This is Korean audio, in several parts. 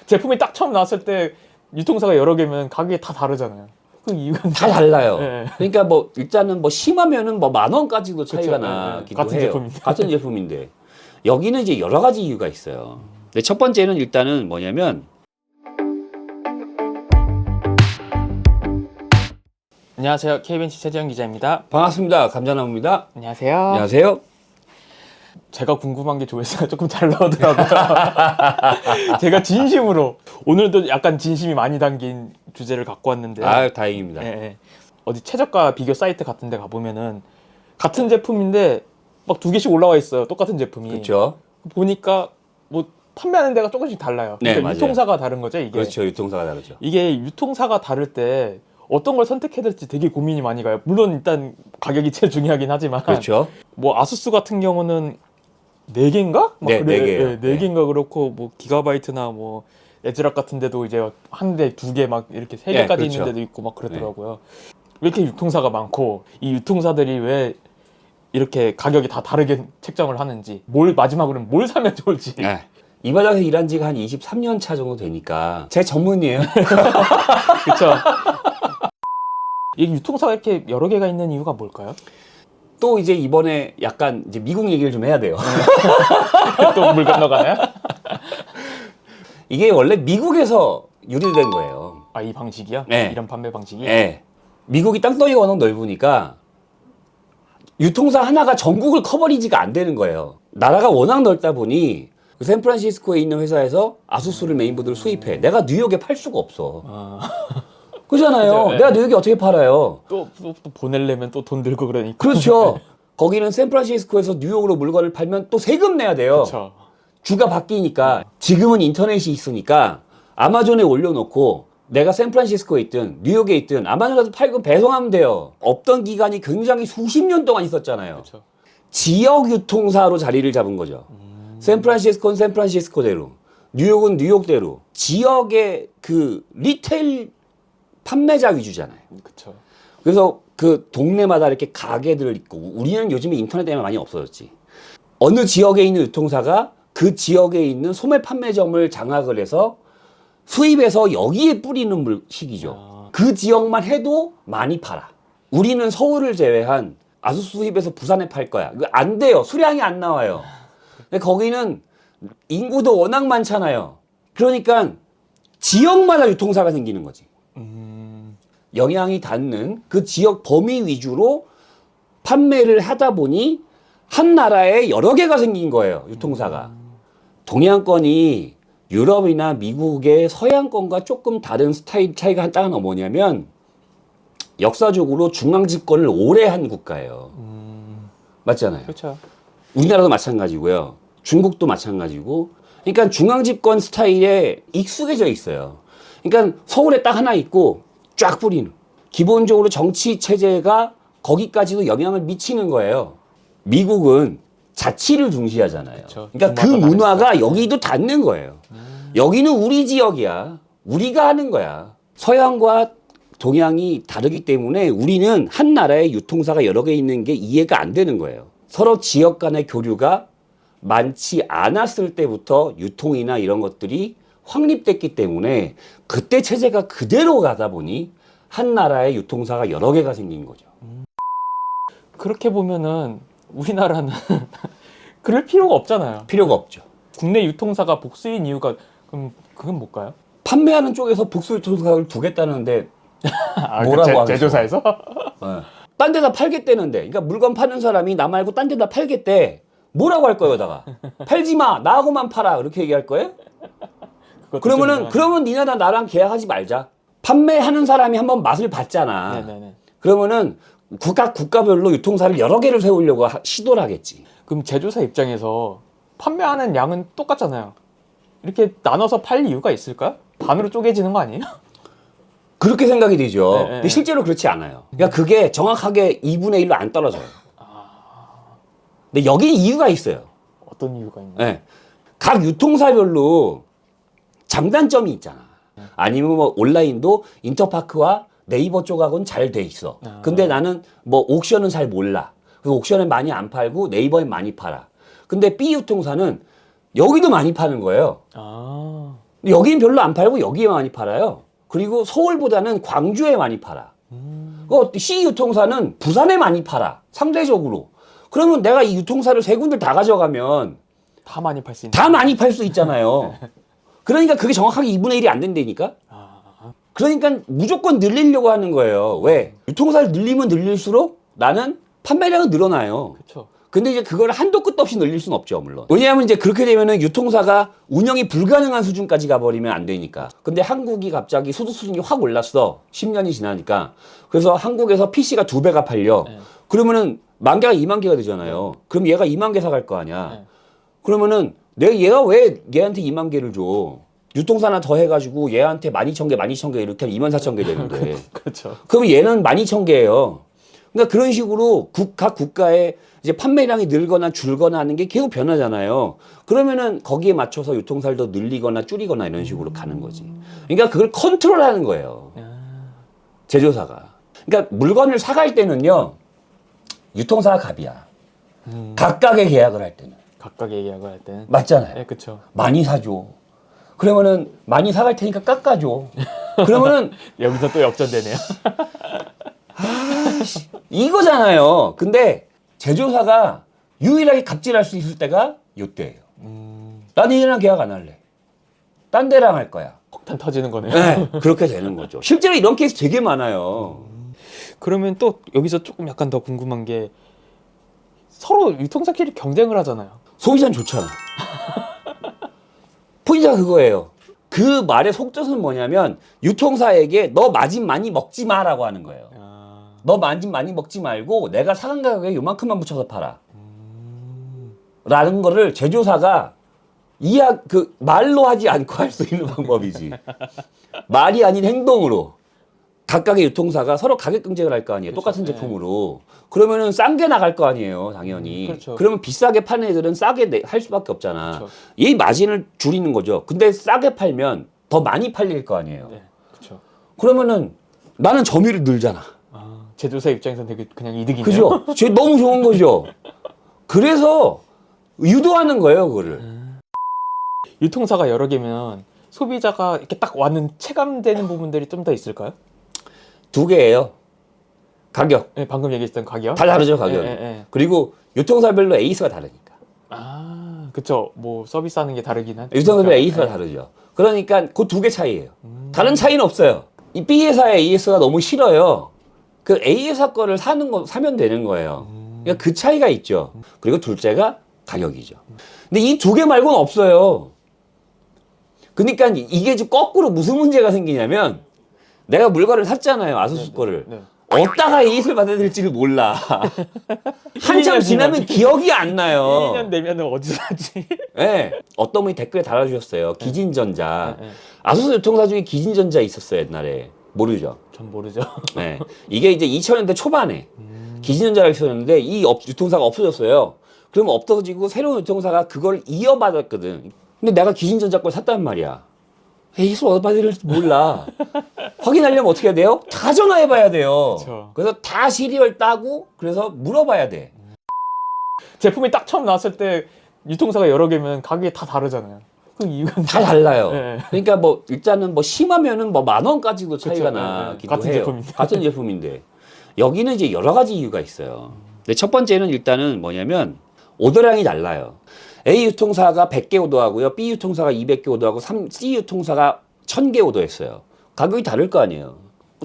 제품이 딱 처음 나왔을 때 유통사가 여러 개면 가격이 다 다르잖아요. 그 이유가 다 달라요. 네. 그러니까 뭐 일단은 뭐 심하면은 뭐 10,000원까지도 차이가 그쵸, 나기도 같은 해요. 제품인데. 같은 제품인데 여기는 이제 여러 가지 이유가 있어요. 근데 첫 번째는 일단은 뭐냐면 안녕하세요. KBNC 최재형 기자입니다. 반갑습니다. 감자나무입니다. 안녕하세요. 안녕하세요. 제가 궁금한 게 조회수가 조금 잘 나오더라고요. 제가 진심으로 오늘도 약간 진심이 많이 담긴 주제를 갖고 왔는데 아, 다행입니다. 예, 예. 어디 최저가 비교 사이트 같은 데 가보면은 같은 제품인데 막 2개씩 올라와 있어요. 똑같은 제품이. 그렇죠. 보니까 뭐 판매하는 데가 조금씩 달라요. 네, 그러니까 맞아요. 유통사가 다른 거죠, 이게. 그렇죠. 유통사가 다르죠. 이게 유통사가 다를 때 어떤 걸 선택해야 될지 되게 고민이 많이 가요. 물론 일단 가격이 제일 중요하긴 하지만 그렇죠. 뭐 아수스 같은 경우는 4개인가? 네, 4개예요. 네, 4개인가 그렇고 뭐 기가바이트나 뭐 에즈락 같은 데도 이제 한 대, 2개 막 이렇게 3개까지 그렇죠. 있는 데도 있고 막 그러더라고요. 왜 이렇게 유통사가 많고 이 유통사들이 왜 이렇게 가격이 다 다르게 책정을 하는지 마지막으로는 뭘 사면 좋을지. 네. 이 바닥에서 일한 지가 한 23년 차 정도 되니까 제 전문이에요. 그렇죠. 이 유통사가 이렇게 여러 개가 있는 이유가 뭘까요? 또 이제 이번에 약간 이제 미국 얘기를 좀 해야 돼요. 또 물 건너가나요? 이게 원래 미국에서 유래된 거예요. 아, 이 방식이요? 네. 이런 판매 방식이? 예. 미국이 땅덩이가 워낙 넓으니까 유통사 하나가 전국을 커버리지가 안 되는 거예요. 나라가 워낙 넓다 보니 그 샌프란시스코에 있는 회사에서 아수스를 메인보드를 수입해. 내가 뉴욕에 팔 수가 없어. 아, 그잖아요. 그죠, 예. 내가 뉴욕에 어떻게 팔아요? 또 보내려면 또 돈 들고 그러니까. 그렇죠. 거기는 샌프란시스코에서 뉴욕으로 물건을 팔면 또 세금 내야 돼요. 그렇죠. 주가 바뀌니까 지금은 인터넷이 있으니까 아마존에 올려놓고 내가 샌프란시스코에 있든 뉴욕에 있든 아마존에서 팔고 배송하면 돼요. 없던 기간이 굉장히 수십 년 동안 있었잖아요. 그렇죠. 지역 유통사로 자리를 잡은 거죠. 샌프란시스코는 샌프란시스코대로, 뉴욕은 뉴욕대로 지역의 그 리테일 판매자 위주잖아요. 그렇죠. 그래서 그 동네마다 이렇게 가게들 있고 우리는 요즘에 인터넷 때문에 많이 없어졌지. 어느 지역에 있는 유통사가 그 지역에 있는 소매 판매점을 장악을 해서 수입해서 여기에 뿌리는 식이죠. 그 지역만 해도 많이 팔아. 우리는 서울을 제외한 아수스 수입해서 부산에 팔 거야. 이거 안 돼요. 수량이 안 나와요. 근데 거기는 인구도 워낙 많잖아요. 그러니까 지역마다 유통사가 생기는 거지. 영향이 닿는 그 지역 범위 위주로 판매를 하다 보니 한 나라에 여러 개가 생긴 거예요. 유통사가. 동양권이 유럽이나 미국의 서양권과 조금 다른 스타일 차이가 딱 하나 뭐냐면 역사적으로 중앙집권을 오래 한 국가예요. 맞잖아요. 그렇죠. 우리나라도 마찬가지고요. 중국도 마찬가지고. 그러니까 중앙집권 스타일에 익숙해져 있어요. 그러니까 서울에 딱 하나 있고 쫙 뿌리는. 기본적으로 정치 체제가 거기까지도 영향을 미치는 거예요. 미국은 자치를 중시하잖아요. 그쵸. 그러니까 그 문화가 여기도 닿는 거예요. 여기는 우리 지역이야. 우리가 하는 거야. 서양과 동양이 다르기 때문에 우리는 한 나라에 유통사가 여러 개 있는 게 이해가 안 되는 거예요. 서로 지역 간의 교류가 많지 않았을 때부터 유통이나 이런 것들이 확립됐기 때문에 그때 체제가 그대로 가다 보니 한 나라의 유통사가 여러 개가 생긴 거죠. 그렇게 보면은 우리나라는 그럴 필요가 없잖아요. 필요가 없죠. 국내 유통사가 복수인 이유가 그럼 그건 뭘까요? 판매하는 쪽에서 복수 유통사를 두겠다는데 아, 뭐라고 하겠어? 제조사에서? 딴 데다 팔겠다는데, 그러니까 물건 파는 사람이 나 말고 딴 데다 팔겠대. 뭐라고 할 거예요, 여기다가? 팔지 마, 나하고만 팔아. 그렇게 얘기할 거예요? 그러면 니네 나랑 계약하지 말자. 판매하는 사람이 한번 맛을 봤잖아. 네네네. 그러면은 국가별로 유통사를 여러 개를 세우려고 시도를 하겠지. 그럼 제조사 입장에서 판매하는 양은 똑같잖아요. 이렇게 나눠서 팔 이유가 있을까요? 반으로 쪼개지는 거 아니에요? 그렇게 생각이 되죠. 네, 네, 근데 실제로 그렇지 않아요. 그러니까 그게 정확하게 2분의 1로 안 떨어져요. 근데 여기 이유가 있어요. 어떤 이유가 있나요? 네. 각 유통사별로 장단점이 있잖아. 아니면 뭐 온라인도 인터파크와 네이버 쪽하고는 잘 돼 있어. 근데 나는 뭐 옥션은 잘 몰라. 그 옥션에 많이 안 팔고 네이버에 많이 팔아. 근데 B 유통사는 여기도 많이 파는 거예요. 아, 여기는 별로 안 팔고 여기에 많이 팔아요. 그리고 서울보다는 광주에 많이 팔아. C 유통사는 부산에 많이 팔아. 상대적으로. 그러면 내가 이 유통사를 세 군데 다 가져가면 다 많이 팔 수 있는. 다 많이 팔 수 있잖아요. 그러니까 그게 정확하게 2분의 1이 안 된다니까? 그러니까 무조건 늘리려고 하는 거예요. 왜? 유통사를 늘리면 늘릴수록 나는 판매량은 늘어나요. 그렇죠. 근데 이제 그걸 한도 끝도 없이 늘릴 수는 없죠, 물론. 왜냐하면 이제 그렇게 되면은 유통사가 운영이 불가능한 수준까지 가버리면 안 되니까. 근데 한국이 갑자기 소득 수준이 확 올랐어. 10년이 지나니까. 그래서 한국에서 PC가 2배가 팔려. 네. 그러면은 만 개가 2만 개가 되잖아요. 그럼 얘가 2만 개 사갈 거 아니야. 네. 그러면은 얘가 왜 얘한테 2만 개를 줘? 유통사 하나 더 해가지고 얘한테 12,000개, 12,000개 이렇게 하면 24,000개 되는데. 그렇죠. 그럼 얘는 12,000개예요. 그러니까 그런 식으로 각 국가의 이제 판매량이 늘거나 줄거나 하는 게 계속 변하잖아요. 그러면은 거기에 맞춰서 유통사를 더 늘리거나 줄이거나 이런 식으로 가는 거지. 그러니까 그걸 컨트롤하는 거예요. 제조사가. 그러니까 물건을 사갈 때는요. 유통사가 갑이야. 각각의 계약을 할 때는. 각각의 계약을 할 때는. 맞잖아요. 네, 그렇죠. 많이 사줘. 그러면은 많이 사갈 테니까 깎아줘. 그러면은 여기서 또 역전되네요. 이거잖아요. 근데 제조사가 유일하게 갑질할 수 있을 때가 요때예요. 나는 얘랑 계약 안 할래. 딴 데랑 할 거야. 폭탄 터지는 거네요. 네, 그렇게 되는 거죠. 실제로 이런 케이스 되게 많아요. 그러면 또 여기서 조금 약간 더 궁금한 게 서로 유통사끼리 경쟁을 하잖아요. 소비자는 좋잖아. 포인트가 그거예요. 그 말의 속뜻은 뭐냐면 유통사에게 너 마진 많이 먹지 마라고 하는 거예요. 너 마진 많이 먹지 말고 내가 사간 가격에 요만큼만 붙여서 팔아. 라는 거를 제조사가 말로 하지 않고 할 수 있는 방법이지. 말이 아닌 행동으로. 각각의 유통사가 서로 가격 경쟁을 할 거 아니에요. 그렇죠. 똑같은 제품으로. 그러면은 싼 게 나갈 거 아니에요. 당연히. 그렇죠. 그러면 비싸게 파는 애들은 싸게 할 수밖에 없잖아. 그렇죠. 이 마진을 줄이는 거죠. 근데 싸게 팔면 더 많이 팔릴 거 아니에요. 네, 그렇죠. 그러면은 나는 점유율이 늘잖아. 제조사 입장에서는 되게 그냥 이득이네요. 그죠? 너무 좋은 거죠. 그래서 유도하는 거예요, 그거를. 유통사가 여러 개면 소비자가 이렇게 딱 와는 체감되는 부분들이 좀 더 있을까요? 2개예요. 가격. 네, 방금 얘기했던 가격. 다 다르죠, 가격. 그리고 유통사별로 에이스가 다르니까. 그쵸. 뭐 서비스하는 게 다르긴 하죠. 유통사별로 에이스가 다르죠. 그러니까 그 2개 차이예요. 다른 차이는 없어요. 이 B 회사의 AS가 너무 싫어요. 그 A 회사 거를 사면 되는 거예요. 그러니까 그 차이가 있죠. 그리고 둘째가 가격이죠. 근데 이 2개 말고는 없어요. 그러니까 이게 좀 거꾸로 무슨 문제가 생기냐면 내가 물건을 샀잖아요. 아수스 거를. 네. 어디다가 에이스를 받아야 될지를 몰라. 한참 지나면 기억이 안 나요. 1년 내면은 어디서 사지? 네. 어떤 분이 댓글에 달아주셨어요. 기진전자. 네. 아수스 유통사 중에 기진전자 있었어요, 옛날에. 모르죠? 전 모르죠. 네. 이게 이제 2000년대 초반에 기진전자가 있었는데 이 유통사가 없어졌어요. 그러면 없어지고 새로운 유통사가 그걸 이어받았거든. 근데 내가 기진전자 걸 샀단 말이야. 에이스를 어디다 받아야 될지 몰라. 확인하려면 어떻게 해야 돼요? 다 전화해봐야 돼요. 그쵸. 그래서 다 시리얼 따고 그래서 물어봐야 돼. 제품이 딱 처음 나왔을 때 유통사가 여러 개면 가격이 다 다르잖아요. 그 이유가 다 달라요. 네. 그러니까 뭐 일단은 뭐 심하면은 뭐 10,000원까지도 차이가 그쵸. 나기도 같은 해요. 제품인데. 같은 제품인데 여기는 이제 여러 가지 이유가 있어요. 근데 첫 번째는 일단은 뭐냐면 오더량이 달라요. A 유통사가 100개 오더하고요. B 유통사가 200개 오더하고 C 유통사가 1000개 오더했어요. 가격이 다를 거 아니에요.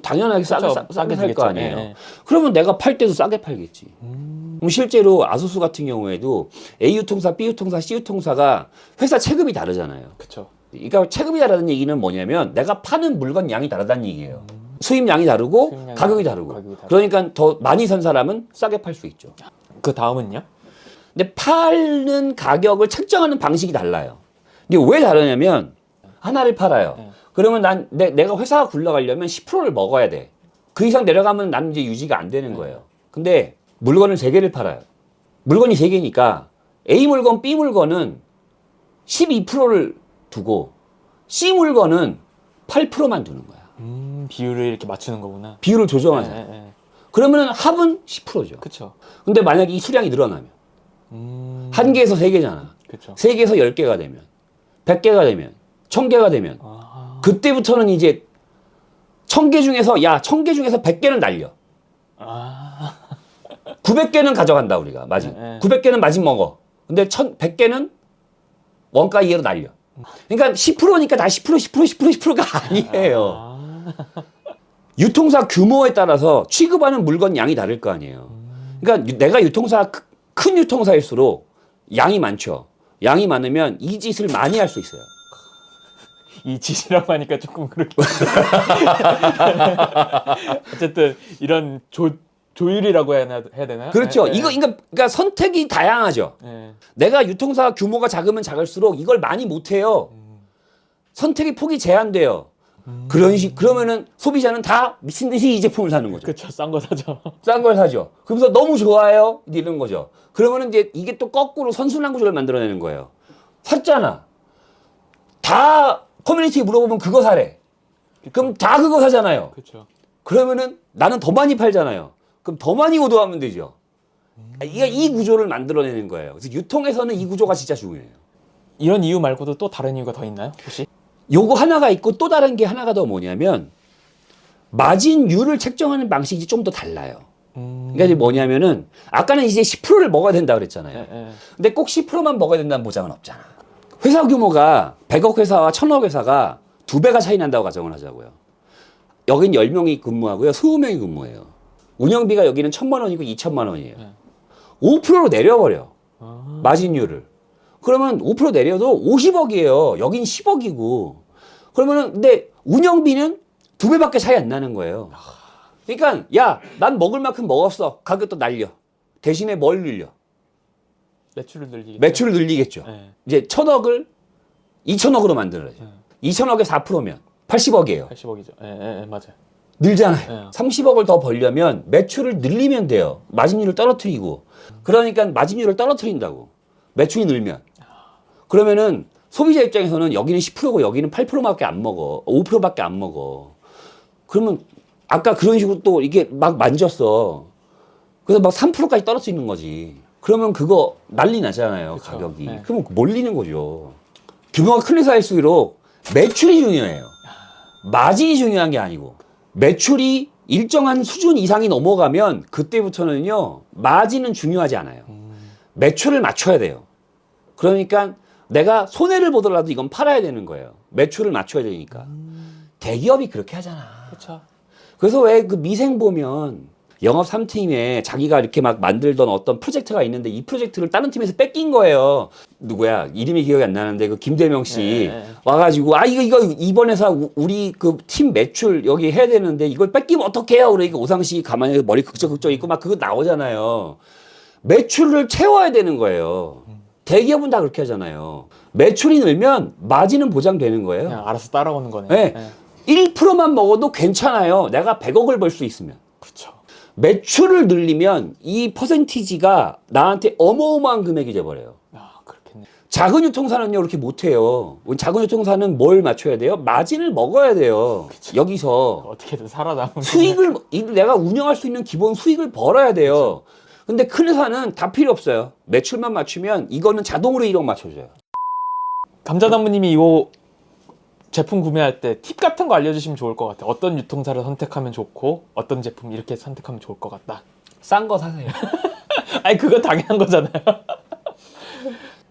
당연하게 싸게 살 되겠죠. 거 아니에요. 네. 그러면 내가 팔 때도 싸게 팔겠지. 그럼 실제로 아수스 같은 경우에도 A 유통사, B 유통사, C 유통사가 회사 체급이 다르잖아요. 그쵸. 그러니까 체급이 다르다는 얘기는 뭐냐면 내가 파는 물건 양이 다르다는 얘기예요. 수입량이 다르고 수입량이 가격이 다르고. 가격이 다르고. 그러니까 더 많이 산 사람은 싸게 팔 수 있죠. 그 다음은요? 근데 파는 가격을 책정하는 방식이 달라요. 이게 왜 다르냐면 하나를 팔아요. 네. 그러면 내가 회사가 굴러가려면 10%를 먹어야 돼. 그 이상 내려가면 나는 이제 유지가 안 되는 거예요. 근데 물건을 3개를 팔아요. 물건이 3개니까 A 물건, B 물건은 12%를 두고 C 물건은 8%만 두는 거야. 비율을 이렇게 맞추는 거구나. 비율을 조정하자. 그러면 합은 10%죠. 그쵸. 근데 만약에 이 수량이 늘어나면 1개에서 3개잖아. 그쵸. 3개에서 10개가 되면 100개가 되면 1000개가 되면. 그때부터는 이제 1000개 중에서 야 1000개 중에서 100개는 날려. 900개는 가져간다 우리가 마진. 900개는 마진 먹어. 근데 100개는 원가 이하로 날려. 그러니까 10%니까 다 10%가 아니에요. 유통사 규모에 따라서 취급하는 물건 양이 다를 거 아니에요. 그러니까 내가 큰 유통사일수록 양이 많죠. 양이 많으면 이 짓을 많이 할 수 있어요. 이 짓이라고 하니까 조금 그렇게. 어쨌든 이런 조율이라고 해야 되나요? 그렇죠. 네, 그러니까 선택이 다양하죠. 네. 내가 유통사 규모가 작으면 작을수록 이걸 많이 못해요. 선택의 폭이 제한돼요. 그러면은 소비자는 다 미친 듯이 이 제품을 사는 거죠. 그렇죠. 싼 거 사죠. 싼 걸 사죠. 그러면서 너무 좋아해요. 이런 거죠. 그러면은 이제 이게 또 거꾸로 선순환 구조를 만들어내는 거예요. 샀잖아. 다 커뮤니티에 물어보면 그거 사래. 그럼 다 그거 사잖아요. 그렇죠. 그러면은 나는 더 많이 팔잖아요. 그럼 더 많이 오더하면 되죠. 이 구조를 만들어내는 거예요. 그래서 유통에서는 이 구조가 진짜 중요해요. 이런 이유 말고도 또 다른 이유가 더 있나요? 혹시? 요거 하나가 있고 또 다른 게 하나가 더 뭐냐면 마진율을 책정하는 방식이 좀 더 달라요. 그러니까 이제 뭐냐면은 아까는 이제 10%를 먹어야 된다 그랬잖아요. 근데 꼭 10%만 먹어야 된다는 보장은 없잖아. 회사 규모가 100억 회사와 1000억 회사가 2배가 차이 난다고 가정을 하자고요. 여긴 10명이 근무하고요. 20명이 근무해요. 운영비가 여기는 1000만 원이고 2000만 원이에요. 5%로 내려버려. 마진율을. 그러면 5% 내려도 50억이에요. 여긴 10억이고. 그러면은 근데 운영비는 2배밖에 차이 안 나는 거예요. 그러니까 야, 난 먹을 만큼 먹었어. 가격도 날려. 대신에 뭘 늘려? 매출을 늘리겠죠. 네. 이제 1000억을 2000억으로 만들어야죠. 2000억에 4%면 80억이에요. 80억이죠. 예, 맞아요. 늘잖아요. 30억을 더 벌려면 매출을 늘리면 돼요. 마진율을 떨어뜨리고. 그러니까 마진율을 떨어뜨린다고. 매출이 늘면. 그러면은 소비자 입장에서는 여기는 10%고 여기는 8%밖에 안 먹어. 5%밖에 안 먹어. 그러면 아까 그런 식으로 또 이게 막 만졌어. 그래서 막 3%까지 떨어지는 거지. 그러면 그거 난리 나잖아요. 그쵸. 가격이. 네. 그러면 몰리는 거죠. 규모가 큰 회사일수록 매출이 중요해요. 마진이 중요한 게 아니고. 매출이 일정한 수준 이상이 넘어가면 그때부터는요. 마진은 중요하지 않아요. 매출을 맞춰야 돼요. 그러니까 내가 손해를 보더라도 이건 팔아야 되는 거예요. 매출을 맞춰야 되니까. 대기업이 그렇게 하잖아. 그렇죠. 그래서 왜 그 미생 보면 영업 3팀에 자기가 이렇게 막 만들던 어떤 프로젝트가 있는데 이 프로젝트를 다른 팀에서 뺏긴 거예요. 누구야? 이름이 기억이 안 나는데 그 김대명 씨 와가지고 이거 이번 회사 우리 그 팀 매출 여기 해야 되는데 이걸 뺏기면 어떡해요? 그러니까 오상씨 가만히 머리 극적극적 있고 막 그거 나오잖아요. 매출을 채워야 되는 거예요. 대기업은 다 그렇게 하잖아요. 매출이 늘면 마진은 보장되는 거예요. 그냥 알아서 따라오는 거네요. 네. 1%만 먹어도 괜찮아요. 내가 100억을 벌 수 있으면. 그렇죠. 매출을 늘리면 이 퍼센티지가 나한테 어마어마한 금액이 돼버려요. 그렇겠네. 작은 유통사는요, 그렇게 못해요. 작은 유통사는 뭘 맞춰야 돼요? 마진을 먹어야 돼요. 그쵸. 여기서. 어떻게든 살아남은. 수익을, 내가 운영할 수 있는 기본 수익을 벌어야 돼요. 근데 큰 회사는 다 필요 없어요. 매출만 맞추면 이거는 자동으로 1억 맞춰줘요. 감자나무님이 이 제품 구매할 때 팁 같은 거 알려주시면 좋을 것 같아요. 어떤 유통사를 선택하면 좋고 어떤 제품 이렇게 선택하면 좋을 것 같다. 싼 거 사세요. 아니 그건 당연한 거잖아요.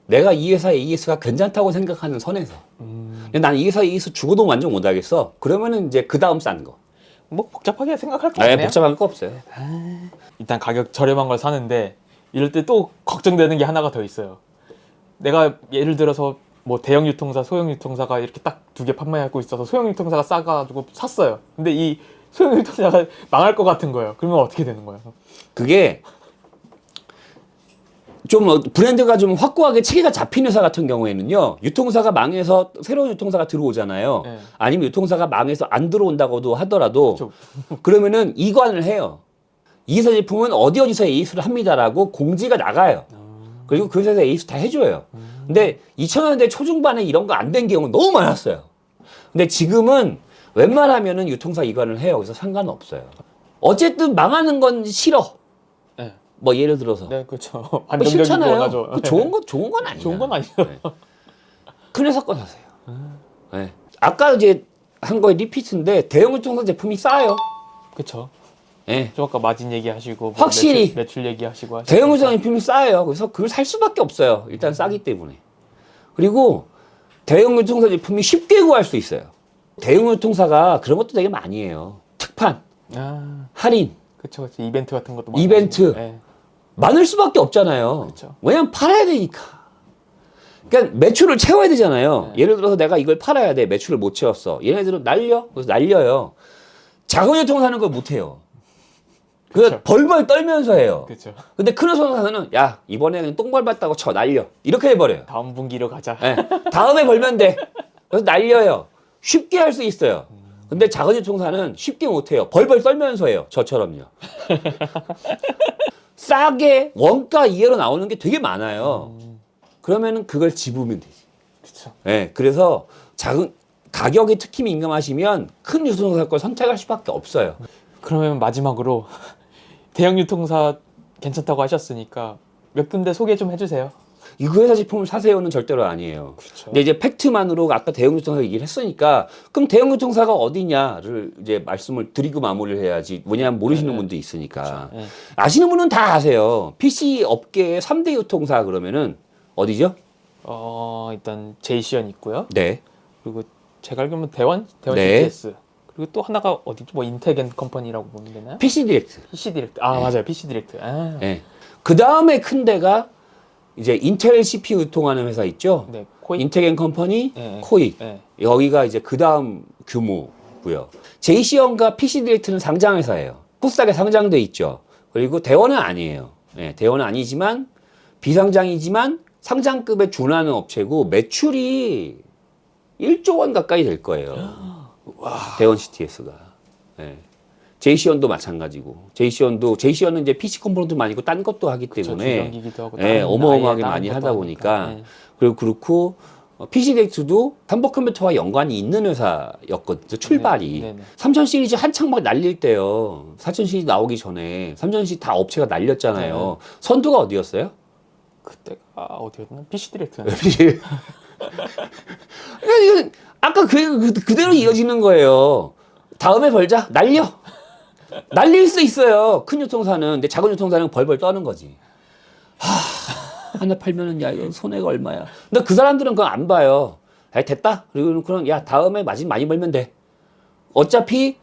내가 이 회사 AS가 괜찮다고 생각하는 선에서. 근데 난 이 회사 AS 죽어도 만족 못 하겠어. 그러면은 이제 그 다음 싼 거. 뭐 복잡하게 생각할 거 네, 없네요. 복잡한 거 없어요. 일단 가격 저렴한 걸 사는데 이럴 때 또 걱정되는 게 하나가 더 있어요. 내가 예를 들어서 뭐 대형 유통사, 소형 유통사가 이렇게 딱 두 개 판매하고 있어서 소형 유통사가 싸가지고 샀어요. 근데 이 소형 유통사가 망할 것 같은 거예요. 그러면 어떻게 되는 거예요? 그게 좀 브랜드가 좀 확고하게 체계가 잡힌 회사 같은 경우에는요, 유통사가 망해서 새로운 유통사가 들어오잖아요. 네. 아니면 유통사가 망해서 안 들어온다고도 하더라도 그쵸. 그러면은 이관을 해요. 이 회사 제품은 어디서 AS를 합니다라고 공지가 나가요. 그리고 그 회사에서 AS 다 해줘요. 근데 2000년대 초중반에 이런 거 안 된 경우는 너무 많았어요. 근데 지금은 웬만하면은 유통사 이관을 해요. 그래서 상관없어요. 어쨌든 망하는 건 싫어. 네. 뭐 예를 들어서. 네, 그렇죠. 그거 안정적이고 싫잖아요. 원하죠. 그 좋은 건 아니야. 좋은 건 아니죠. 네. 큰 회사 거 사세요. 네. 아까 이제 한 거에 리피트인데 대형 유통사 제품이 싸요. 그쵸. 네. 좀 아까 마진 얘기하시고 뭐 확실히 매출 얘기하시고 하시니까. 대형 유통사 제품이 싸요. 그래서 그걸 살 수밖에 없어요. 일단 싸기 때문에. 그리고 대형 유통사 제품이 쉽게 구할 수 있어요. 대형 유통사가 그런 것도 되게 많이 해요. 특판, 아, 할인, 그쵸. 이벤트 같은 것도 많이 이벤트. 하시고. 네. 많을 수밖에 없잖아요. 그쵸. 왜냐면 팔아야 되니까. 그러니까 매출을 채워야 되잖아요. 예를 들어서 내가 이걸 팔아야 돼. 매출을 못 채웠어. 얘네들은 날려? 그래서 날려요. 작은 유통사는 그걸 못 해요. 그래서 그쵸. 벌벌 떨면서 해요. 그쵸. 근데 큰 유통사는 야, 이번에 그냥 똥벌 받다고 쳐 날려. 이렇게 해버려요. 다음 분기로 가자. 네. 다음에 벌면 돼. 그래서 날려요. 쉽게 할 수 있어요. 근데 작은 유통사는 쉽게 못 해요. 벌벌 떨면서 해요. 저처럼요. 싸게 원가 이하로 나오는 게 되게 많아요. 그러면은 그걸 집으면 되지. 그쵸. 네, 그래서 작은 가격에 특히 민감하시면 큰 유통사 걸 선택할 수밖에 없어요. 그러면 마지막으로 대형 유통사 괜찮다고 하셨으니까 몇 군데 소개 좀 해주세요. 이 회사 제품을 사세요는 절대로 아니에요. 그쵸. 근데 이제 팩트만으로 아까 대형 유통사 얘기를 했으니까 그럼 대형 유통사가 어디냐를 이제 말씀을 드리고 마무리를 해야지. 뭐냐면 모르시는 네. 분도 있으니까. 네. 아시는 분은 다 아세요. PC 업계의 3대 유통사 그러면은 어디죠? 일단 제이시언 있고요. 네. 그리고 제가 알기로는 대원 네. CTS. 그리고 또 하나가 어디죠? 뭐 인텍앤 컴퍼니라고 보면 되나요? PC 디렉트. PC 디렉트. 아, 맞아요. PC 디렉트. 아. 네. 그 다음에 큰 데가 이제 인텔 CPU 유통하는 회사 있죠? 네. 코이. 인텍 컴퍼니, 네. 코익. 네. 여기가 이제 그 다음 규모고요. 제이시언과 PC 디렉트는 상장 회사예요. 코스닥에 상장돼 있죠. 그리고 대원은 아니에요. 네, 대원은 아니지만 비상장이지만 상장급에 준하는 업체고 매출이 1조 원 가까이 될 거예요. 대원 CTS가. 네. 제이시언도 마찬가지고. 제이시언은 이제 PC 컴포넌트 많이 있고 딴 것도 하기 때문에 주전기기도 하고 네, 다른 어마어마하게 다른 많이 것도 하다 하니까. 보니까 네. 그리고 그렇고 PCDX도 한복 컴퓨터와 연관이 있는 회사였거든요. 출발이. 네, 네. 3000 시리즈 한창 막 날릴 때요. 4000 시리즈 나오기 전에 3000 시리즈 다 업체가 날렸잖아요. 선두가 어디였어요? 그때가 어디였나? PC 디렉트. 그러니까 이건 아까 그대로 이어지는 거예요. 다음에 벌자. 날려. 날릴 수 있어요. 큰 유통사는. 근데 작은 유통사는 벌벌 떠는 거지. 하나 팔면은 야 이거 손해가 얼마야. 근데 그 사람들은 그거 안 봐요. 야 됐다. 그리고 그런 야 다음에 마진 많이 벌면 돼. 어차피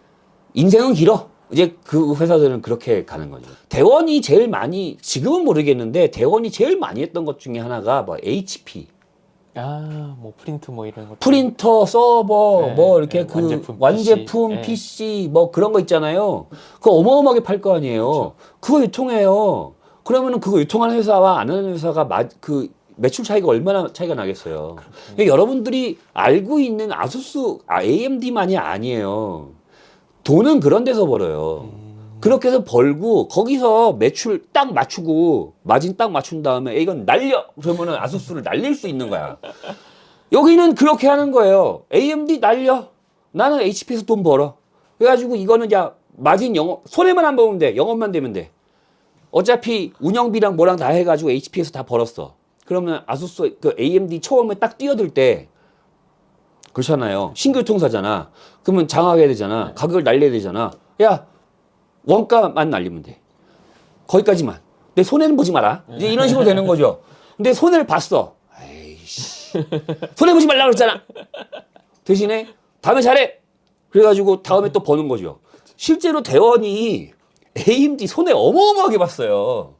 인생은 길어. 이제 그 회사들은 그렇게 가는 거죠. 대원이 제일 많이 지금은 모르겠는데 대원이 제일 많이 했던 것 중에 하나가 뭐 HP, 뭐 프린트 뭐 이런 거. 프린터, 서버, 네, 뭐 이렇게 네, 그 완제품 완제품 PC. PC 뭐 그런 거 있잖아요. 그거 어마어마하게 팔 거 아니에요. 그렇죠. 그거 유통해요. 그러면은 그거 유통하는 회사와 안 하는 회사가 그 매출 차이가 얼마나 차이가 나겠어요. 그러니까 여러분들이 알고 있는 아수스, AMD만이 아니에요. 돈은 그런 데서 벌어요. 그렇게 해서 벌고 거기서 매출 딱 맞추고 마진 딱 맞춘 다음에 이건 날려 그러면은 아수스를 날릴 수 있는 거야. 여기는 그렇게 하는 거예요. AMD 날려. 나는 HP에서 돈 벌어. 그래가지고 이거는 야 마진 영업 손해만 안 보면 돼. 영업만 되면 돼. 어차피 운영비랑 뭐랑 다 해가지고 HP에서 다 벌었어. 그러면 아수스 그 AMD 처음에 딱 뛰어들 때 그렇잖아요. 신규 유통사잖아. 그러면 장악해야 되잖아. 가격을 날려야 되잖아. 야 원가만 날리면 돼. 거기까지만. 내 손해는 보지 마라. 이제 이런 식으로 되는 거죠. 근데 손해를 봤어. 에이씨. 손해 보지 말라 그랬잖아. 대신에 다음에 잘해. 그래가지고 다음에 또 버는 거죠. 실제로 대원이 AMD 손해 어마어마하게 봤어요.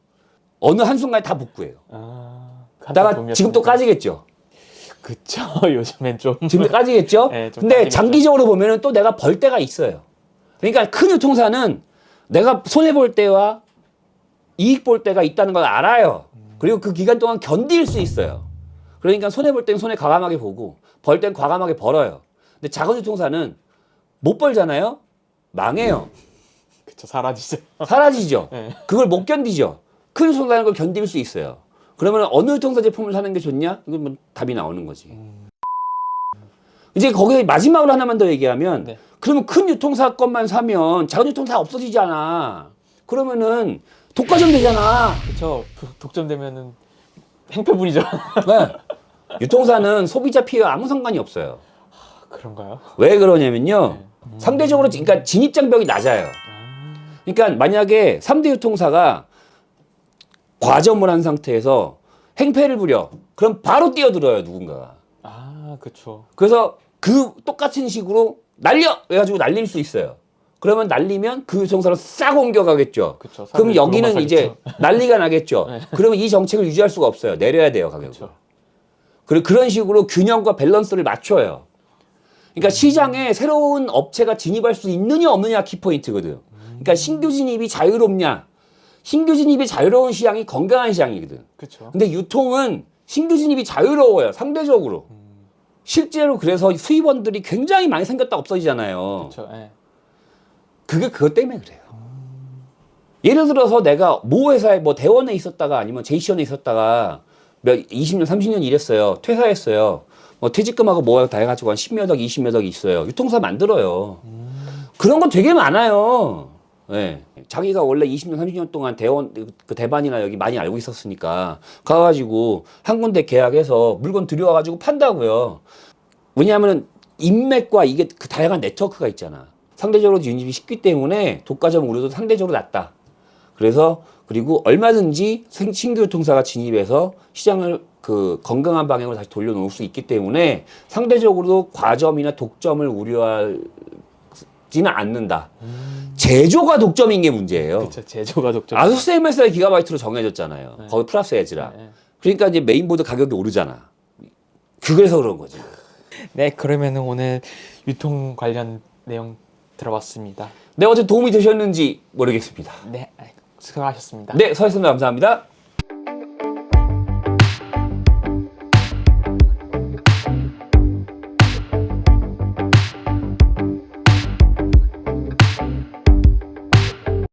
어느 한순간에 다 복구해요. 다가 지금 또 까지겠죠. 그쵸. 요즘엔 좀. 지금 까지겠죠. 네, 좀 근데 까지겠죠. 장기적으로 보면은 또 내가 벌 때가 있어요. 그러니까 큰 유통사는 내가 손해 볼 때와 이익 볼 때가 있다는 걸 알아요. 그리고 그 기간 동안 견딜 수 있어요. 그러니까 손해 볼 땐 손해 과감하게 보고 벌 땐 과감하게 벌어요. 근데 작은 유통사는 못 벌잖아요. 망해요. 그쵸. 사라지죠. 사라지죠. 네. 그걸 못 견디죠. 큰 유통사는 걸 견딜 수 있어요. 그러면 어느 유통사 제품을 사는 게 좋냐? 이건 뭐 답이 나오는 거지. 이제 거기에 마지막으로 하나만 더 얘기하면 네. 그러면 큰 유통사 것만 사면 작은 유통사 없어지잖아. 그러면은 독과점 되잖아. 그쵸. 독점되면은 행패부리죠. 네. 유통사는 소비자 피해와 아무 상관이 없어요. 그런가요? 왜 그러냐면요. 네. 상대적으로 그러니까 진입장벽이 낮아요. 그러니까 만약에 3대 유통사가 과점을 한 상태에서 행패를 부려. 그럼 바로 뛰어들어요, 누군가가. 그쵸. 그래서 그 똑같은 식으로 날려! 해가지고 날릴 수 있어요. 그러면 날리면 그 유통사로 싹 옮겨가겠죠. 그쵸. 그럼 사람들이 여기는 그것만 이제 난리가 나겠죠. 네. 그러면 이 정책을 유지할 수가 없어요. 내려야 돼요, 가격을. 그쵸. 그리고 그런 식으로 균형과 밸런스를 맞춰요. 그러니까 시장에 새로운 업체가 진입할 수 있느냐 없느냐 키포인트거든. 그러니까 신규 진입이 자유롭냐. 신규 진입이 자유로운 시장이 건강한 시장이거든. 그쵸. 근데 유통은 신규 진입이 자유로워요. 상대적으로. 실제로 그래서 수입원들이 굉장히 많이 생겼다 없어지잖아요. 그쵸. 예. 그게 그것 때문에 그래요. 예를 들어서 내가 모 회사에 뭐 대원에 있었다가 아니면 제이시언에 있었다가 20년, 30년 일했어요. 퇴사했어요. 뭐 퇴직금하고 뭐 다 해가지고 한 10몇 억, 20몇 억이 있어요. 유통사 만들어요. 그런 건 되게 많아요. 네. 자기가 원래 20년, 30년 동안 대원, 그 대반이나 여기 많이 알고 있었으니까 가가지고 한 군데 계약해서 물건 들여와가지고 판다고요. 왜냐하면 인맥과 이게 그 다양한 네트워크가 있잖아. 상대적으로 진입이 쉽기 때문에 독과점 우려도 상대적으로 낮다. 그래서 그리고 얼마든지 신규 유통사가 진입해서 시장을 그 건강한 방향으로 다시 돌려놓을 수 있기 때문에 상대적으로 과점이나 독점을 우려하지는 않는다. 제조가 독점인 게 문제예요. 그쵸. 제조가 독점. 아수스 MSI 기가바이트로 정해졌잖아요. 네. 거기 플러스 에즈라. 네. 그러니까 이제 메인보드 가격이 오르잖아. 그래서 그런 거지. 네, 그러면은 오늘 유통 관련 내용 들어봤습니다. 네, 어제 도움이 되셨는지 모르겠습니다. 네, 수고하셨습니다. 네, 서했습니다. 감사합니다.